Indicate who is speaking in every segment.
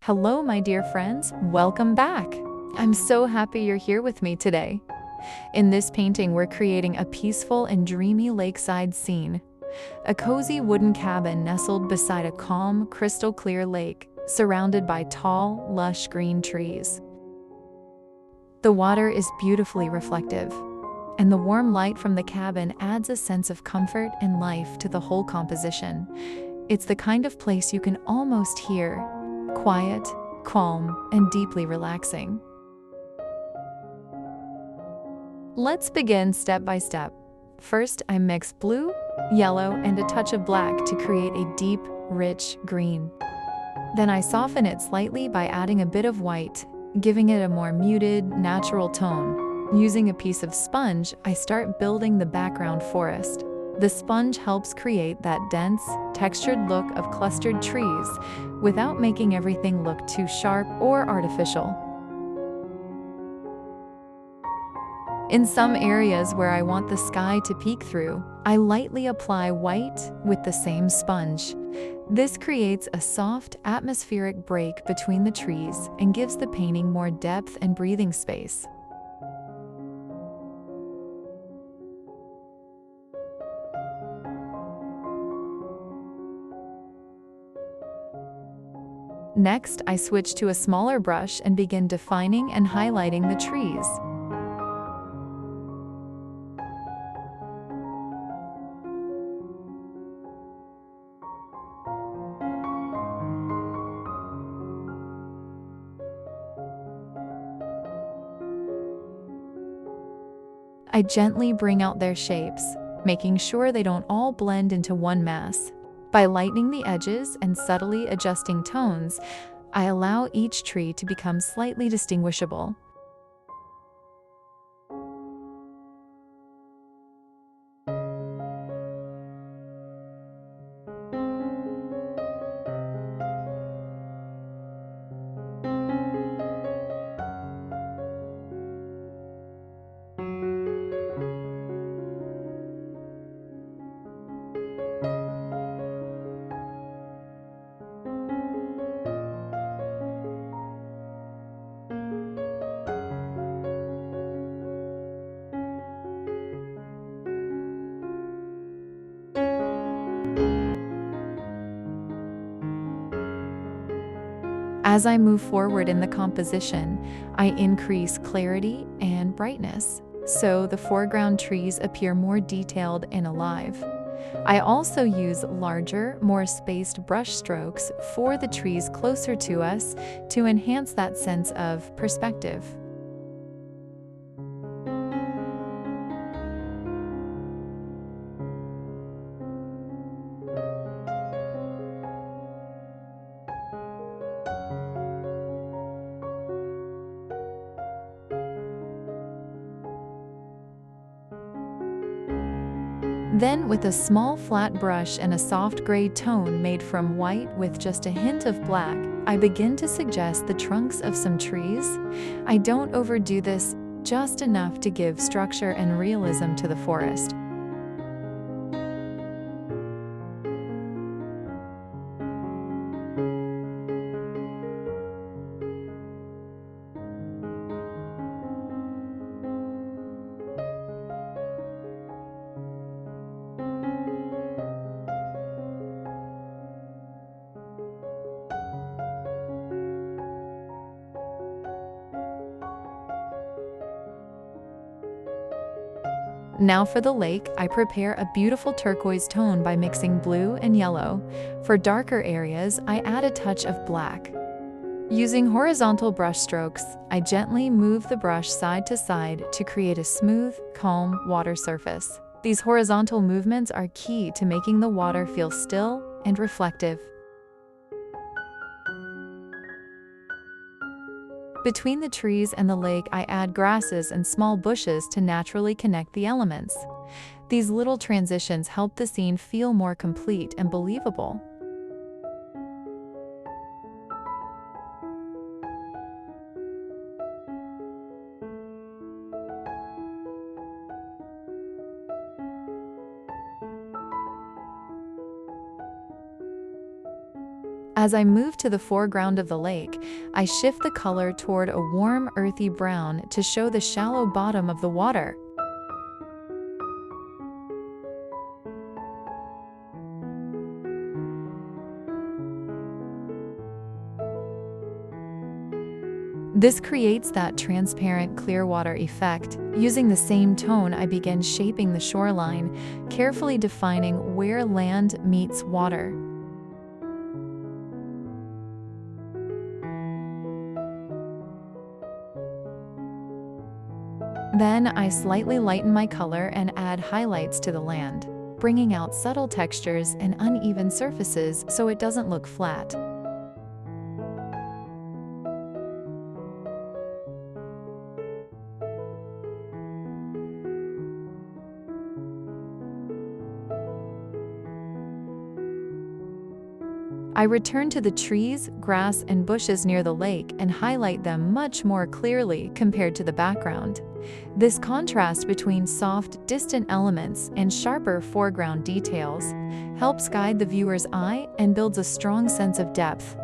Speaker 1: Hello, my dear friends. Welcome back. I'm so happy you're here with me today. In this painting, we're creating a peaceful and dreamy lakeside scene. A cozy wooden cabin nestled beside a calm, crystal-clear lake, surrounded by tall, lush green trees. The water is beautifully reflective, and the warm light from the cabin adds a sense of comfort and life to the whole composition. It's the kind of place you can almost hear, quiet, calm, and deeply relaxing. Let's begin step by step. First, I mix blue, yellow, and a touch of black to create a deep, rich green. Then I soften it slightly by adding a bit of white, giving it a more muted, natural tone. Using a piece of sponge, I start building the background forest. The sponge helps create that dense, textured look of clustered trees without making everything look too sharp or artificial. In some areas where I want the sky to peek through, I lightly apply white with the same sponge. This creates a soft, atmospheric break between the trees and gives the painting more depth and breathing space. Next, I switch to a smaller brush and begin defining and highlighting the trees. I gently bring out their shapes, making sure they don't all blend into one mass. By lightening the edges and subtly adjusting tones, I allow each tree to become slightly distinguishable. As I move forward in the composition, I increase clarity and brightness, so the foreground trees appear more detailed and alive. I also use larger, more spaced brush strokes for the trees closer to us to enhance that sense of perspective. Then, with a small flat brush and a soft gray tone made from white with just a hint of black, I begin to suggest the trunks of some trees. I don't overdo this, just enough to give structure and realism to the forest. Now for the lake, I prepare a beautiful turquoise tone by mixing blue and yellow. For darker areas, I add a touch of black. Using horizontal brush strokes, I gently move the brush side to side to create a smooth, calm water surface. These horizontal movements are key to making the water feel still and reflective. Between the trees and the lake, I add grasses and small bushes to naturally connect the elements. These little transitions help the scene feel more complete and believable. As I move to the foreground of the lake, I shift the color toward a warm, earthy brown to show the shallow bottom of the water. This creates that transparent clear water effect. Using the same tone, I begin shaping the shoreline, carefully defining where land meets water. Then I slightly lighten my color and add highlights to the land, bringing out subtle textures and uneven surfaces so it doesn't look flat. I return to the trees, grass, and bushes near the lake and highlight them much more clearly compared to the background. This contrast between soft, distant elements and sharper foreground details helps guide the viewer's eye and builds a strong sense of depth.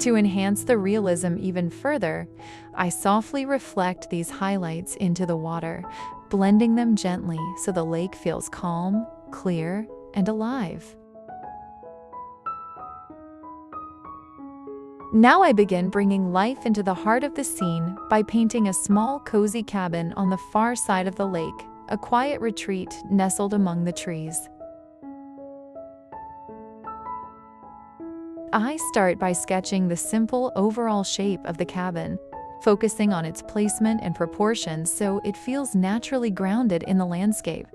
Speaker 1: To enhance the realism even further, I softly reflect these highlights into the water, blending them gently so the lake feels calm, clear, and alive. Now I begin bringing life into the heart of the scene by painting a small, cozy cabin on the far side of the lake, a quiet retreat nestled among the trees. I start by sketching the simple overall shape of the cabin, focusing on its placement and proportions so it feels naturally grounded in the landscape.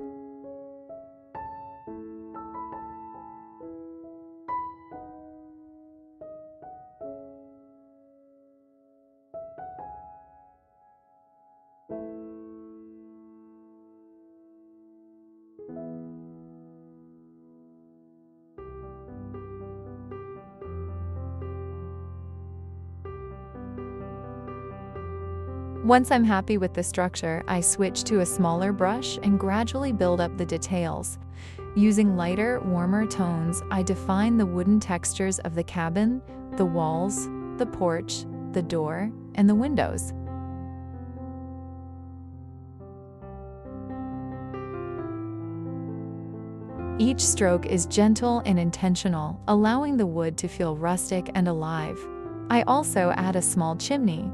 Speaker 1: Once I'm happy with the structure, I switch to a smaller brush and gradually build up the details. Using lighter, warmer tones, I define the wooden textures of the cabin, the walls, the porch, the door, and the windows. Each stroke is gentle and intentional, allowing the wood to feel rustic and alive. I also add a small chimney,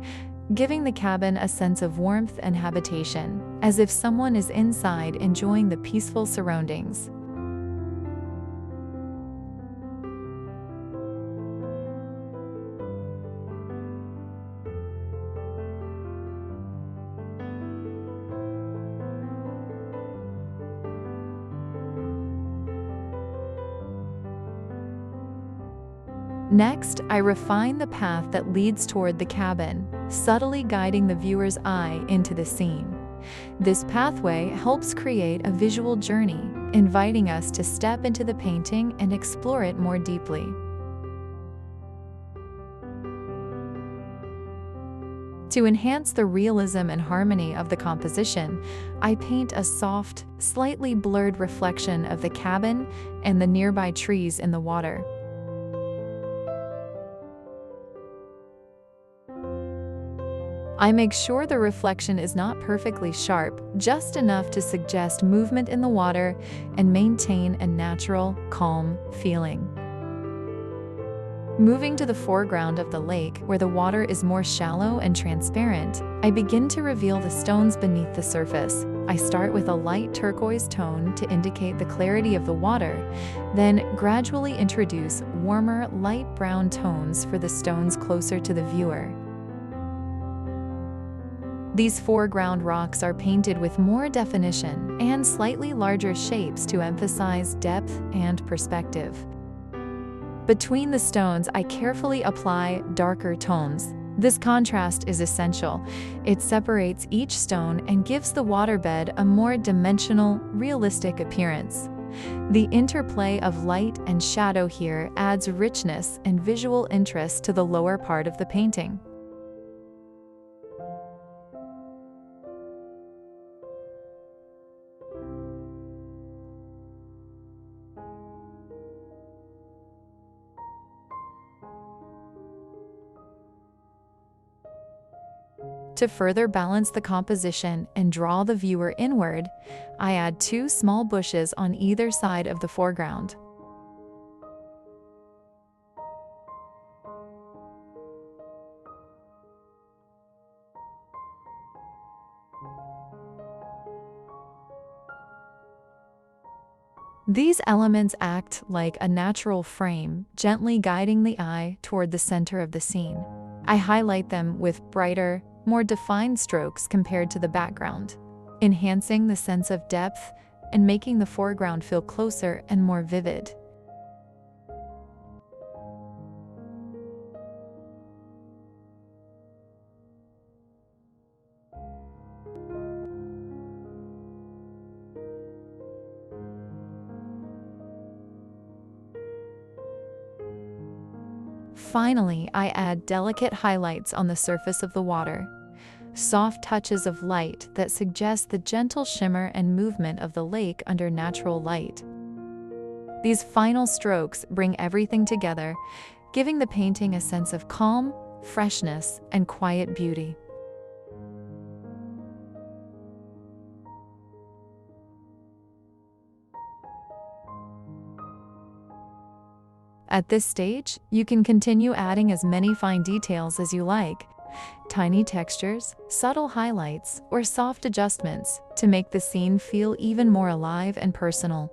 Speaker 1: giving the cabin a sense of warmth and habitation, as if someone is inside enjoying the peaceful surroundings. Next, I refine the path that leads toward the cabin, subtly guiding the viewer's eye into the scene. This pathway helps create a visual journey, inviting us to step into the painting and explore it more deeply. To enhance the realism and harmony of the composition, I paint a soft, slightly blurred reflection of the cabin and the nearby trees in the water. I make sure the reflection is not perfectly sharp, just enough to suggest movement in the water and maintain a natural, calm feeling. Moving to the foreground of the lake, where the water is more shallow and transparent, I begin to reveal the stones beneath the surface. I start with a light turquoise tone to indicate the clarity of the water, then gradually introduce warmer, light brown tones for the stones closer to the viewer. These foreground rocks are painted with more definition and slightly larger shapes to emphasize depth and perspective. Between the stones, I carefully apply darker tones. This contrast is essential. It separates each stone and gives the waterbed a more dimensional, realistic appearance. The interplay of light and shadow here adds richness and visual interest to the lower part of the painting. To further balance the composition and draw the viewer inward, I add 2 small bushes on either side of the foreground. These elements act like a natural frame, gently guiding the eye toward the center of the scene. I highlight them with brighter, more defined strokes compared to the background, enhancing the sense of depth and making the foreground feel closer and more vivid. Finally, I add delicate highlights on the surface of the water, soft touches of light that suggest the gentle shimmer and movement of the lake under natural light. These final strokes bring everything together, giving the painting a sense of calm, freshness, and quiet beauty. At this stage, you can continue adding as many fine details as you like, tiny textures, subtle highlights, or soft adjustments to make the scene feel even more alive and personal.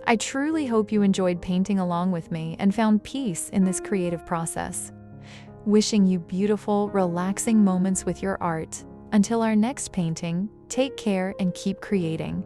Speaker 1: I truly hope you enjoyed painting along with me and found peace in this creative process. Wishing you beautiful, relaxing moments with your art. Until our next painting, take care and keep creating.